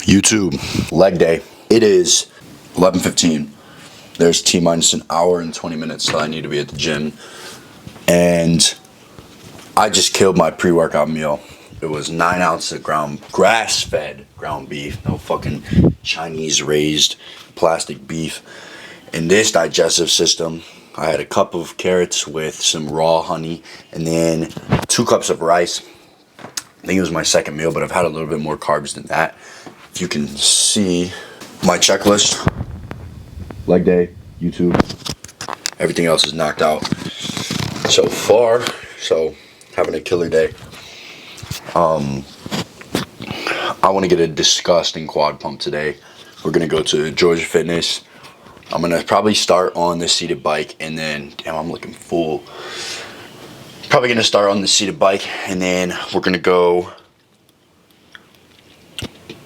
YouTube, leg day. It is 11:15. There's T-minus an hour and 20 minutes till I need to be at the gym. And I just killed my pre-workout meal. It was 9 ounces of grass-fed ground beef. No fucking Chinese raised plastic beef. In this digestive system, I had a cup of carrots with some raw honey and then 2 cups of rice. I think it was my second meal, but I've had a little bit more carbs than that. If you can see my checklist, leg day, YouTube, everything else is knocked out so far. So having a killer day. I want to get a disgusting quad pump today. We're gonna go to Georgia Fitness. I'm gonna probably start on the seated bike and then, damn, I'm looking full. Probably gonna start on the seated bike and then we're gonna go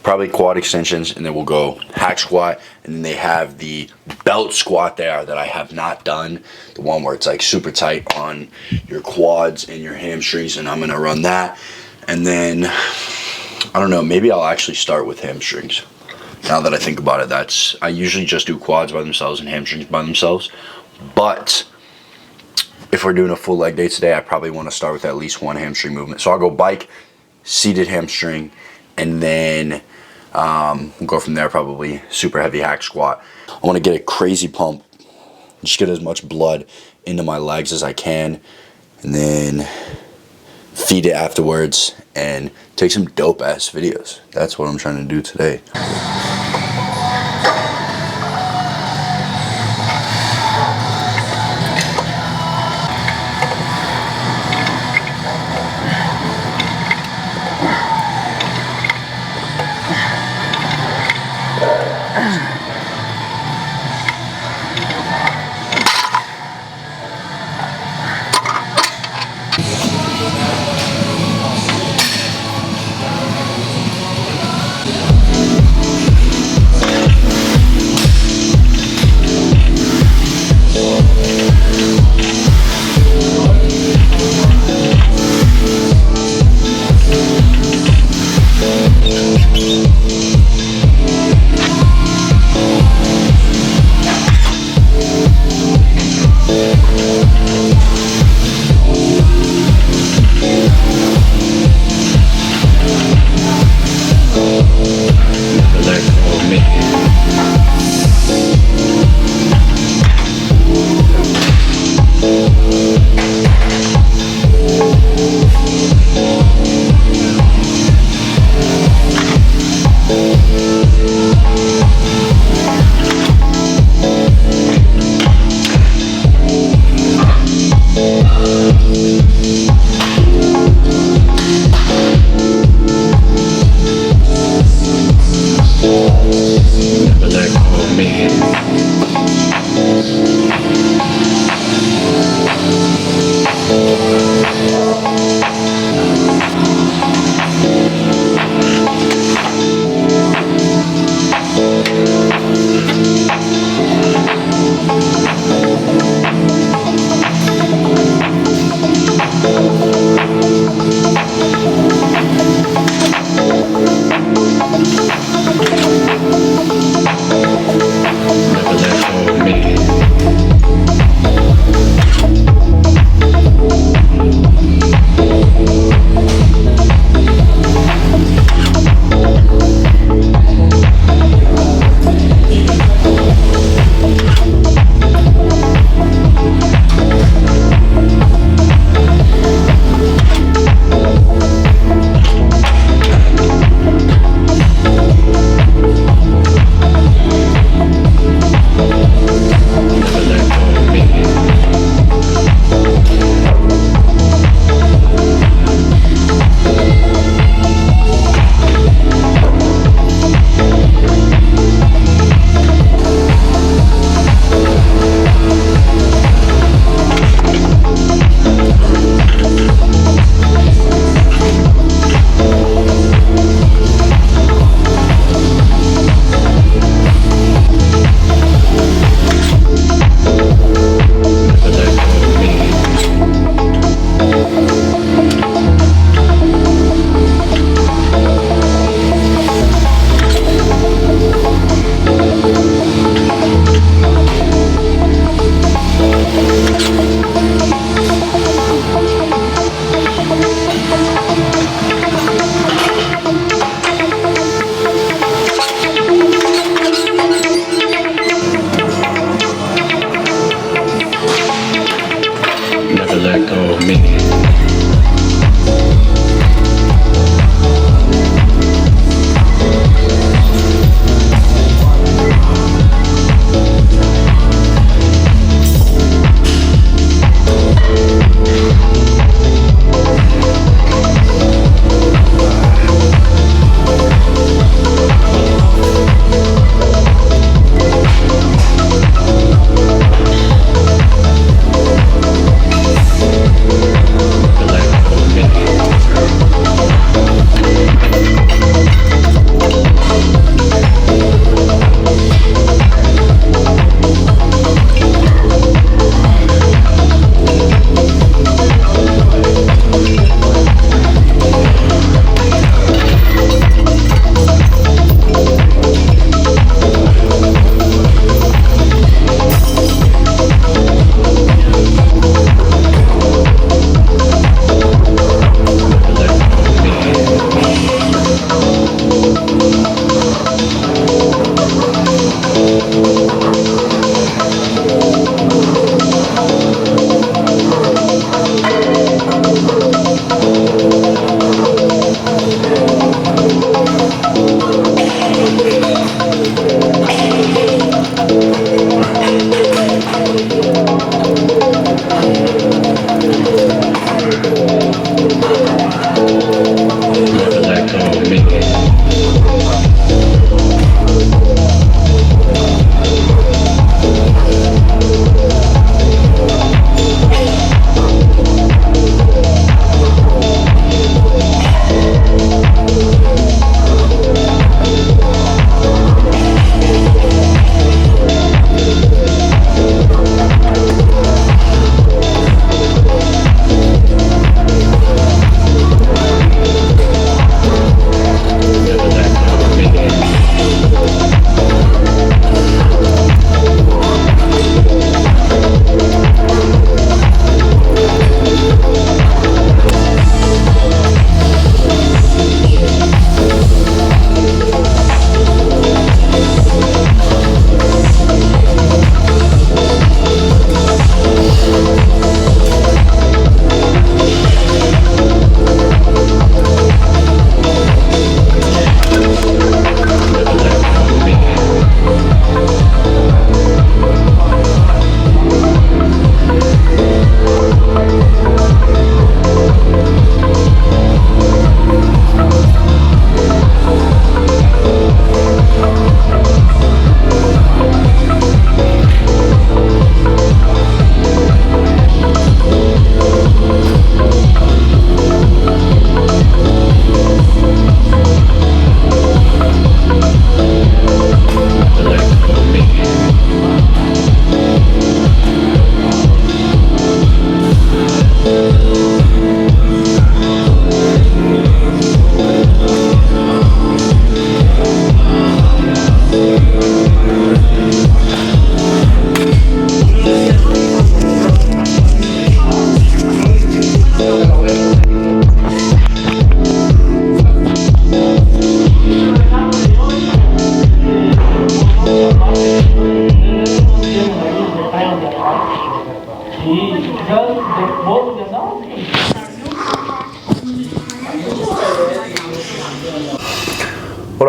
probably quad extensions and then we'll go hack squat, and then they have the belt squat there that I have not done, the one where it's like super tight on your quads and your hamstrings, and I'm gonna run that. And then I don't know, maybe I'll actually start with hamstrings. Now that I think about it, I usually just do quads by themselves and hamstrings by themselves, but if we're doing a full leg day today, I probably want to start with at least one hamstring movement. So I'll go bike, seated hamstring, and then we'll go from there. Probably super heavy hack squat. I want to get a crazy pump, just get as much blood into my legs as I can, and then feed it afterwards and take some dope ass videos. That's what I'm trying to do today.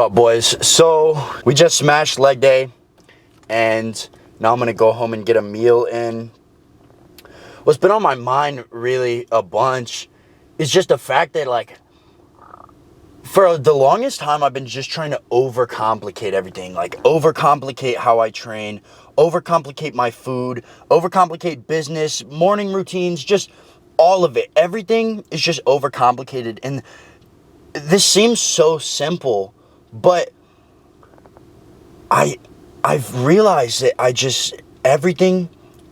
up, boys? So we just smashed leg day, and now I'm gonna go home and get a meal in. What's been on my mind really a bunch is just the fact that, like, for the longest time I've been just trying to overcomplicate everything. Like, overcomplicate how I train, overcomplicate my food, overcomplicate business, morning routines, just all of it. Everything is just overcomplicated, and this seems so simple, but I've realized that everything,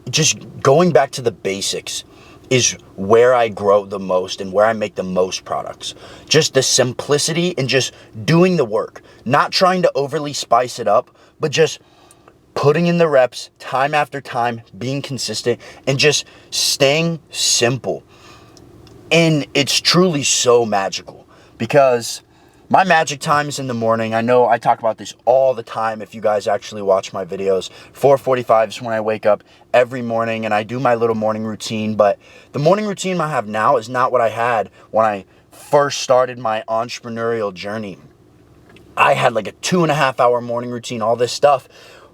just going back to the basics is where I grow the most and where I make the most products. Just the simplicity and just doing the work, not trying to overly spice it up, but just putting in the reps time after time, being consistent, and just staying simple. And it's truly so magical, because my magic time is in the morning. I know I talk about this all the time if you guys actually watch my videos. 4:45 is when I wake up every morning and I do my little morning routine. But the morning routine I have now is not what I had when I first started my entrepreneurial journey. I had like a 2.5 hour morning routine, all this stuff.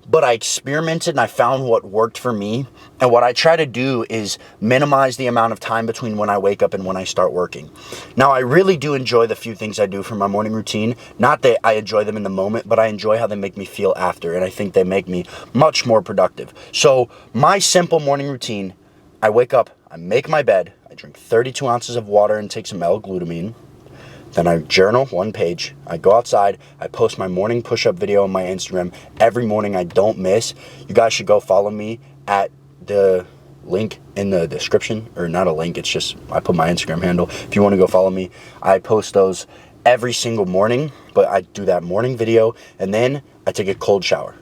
But I experimented and I found what worked for me. And what I try to do is minimize the amount of time between when I wake up and when I start working. Now, I really do enjoy the few things I do for my morning routine. Not that I enjoy them in the moment, but I enjoy how they make me feel after. And I think they make me much more productive. So my simple morning routine, I wake up, I make my bed, I drink 32 ounces of water and take some L-glutamine. Then I journal 1 page. I go outside. I post my morning push-up video on my Instagram every morning. I don't miss. You guys should go follow me at the link in the description. Or not a link, it's just I put my Instagram handle. If you want to go follow me, I post those every single morning. But I do that morning video, and then I take a cold shower.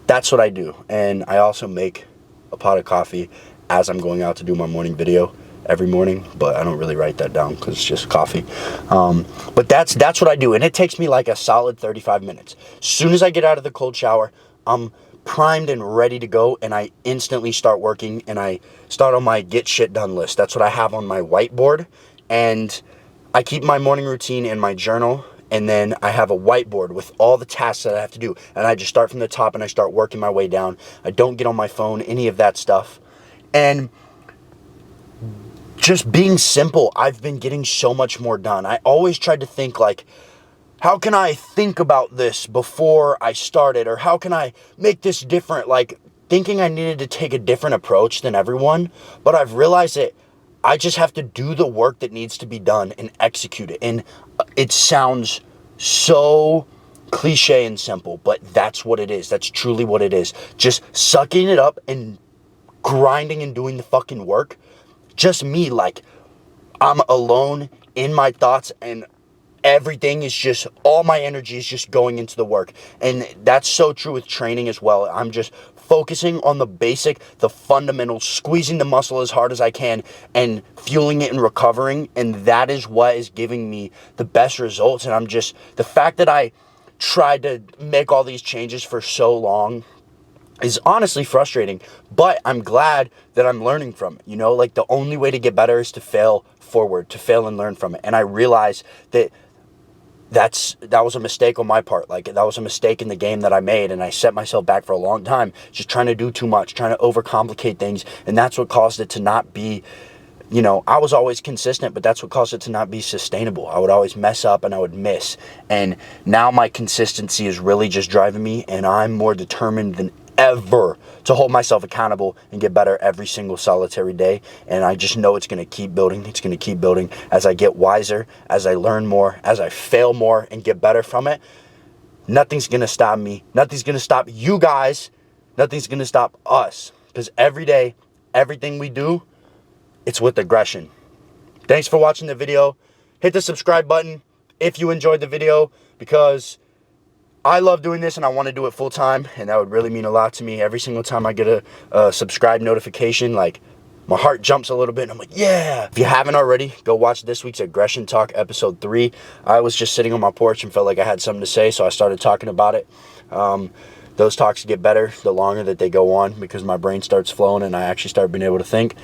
That's what I do. And I also make a pot of coffee as I'm going out to do my morning video every morning, but I don't really write that down because it's just coffee. But that's what I do, and it takes me like a solid 35 minutes. As soon as I get out of the cold shower, I'm primed and ready to go, and I instantly start working, and I start on my get shit done list. That's what I have on my whiteboard, and I keep my morning routine in my journal, and then I have a whiteboard with all the tasks that I have to do, and I just start from the top and I start working my way down. I don't get on my phone, any of that stuff. And just being simple, I've been getting so much more done. I always tried to think, like, how can I think about this before I started? Or how can I make this different? Like, thinking I needed to take a different approach than everyone. But I've realized that I just have to do the work that needs to be done and execute it. And it sounds so cliche and simple, but that's what it is. That's truly what it is. Just sucking it up and grinding and doing the fucking work. Just me, like, I'm alone in my thoughts, and everything is just, all my energy is just going into the work. And that's so true with training as well. I'm just focusing on the basic, the fundamentals, squeezing the muscle as hard as I can and fueling it and recovering. And that is what is giving me the best results. And the fact that I tried to make all these changes for so long is honestly frustrating, but I'm glad that I'm learning from it. You know, like, the only way to get better is to fail forward, to fail and learn from it. And I realized that that was a mistake on my part. Like, that was a mistake in the game that I made, and I set myself back for a long time, just trying to do too much, trying to overcomplicate things. And that's what caused it to not be, you know, I was always consistent, but that's what caused it to not be sustainable. I would always mess up and I would miss. And now my consistency is really just driving me, and I'm more determined than ever to hold myself accountable and get better every single solitary day. And I just know it's going to keep building. It's going to keep building as I get wiser, as I learn more, as I fail more and get better from it. Nothing's going to stop me. Nothing's going to stop you guys. Nothing's going to stop us. Because every day, everything we do, it's with aggression. Thanks for watching the video. Hit the subscribe button if you enjoyed the video, because I love doing this and I want to do it full time, and that would really mean a lot to me. Every single time I get a subscribe notification, like, my heart jumps a little bit and I'm like, yeah. If you haven't already, go watch this week's Aggression Talk episode 3. I was just sitting on my porch and felt like I had something to say, so I started talking about it. Those talks get better the longer that they go on, because my brain starts flowing and I actually start being able to think.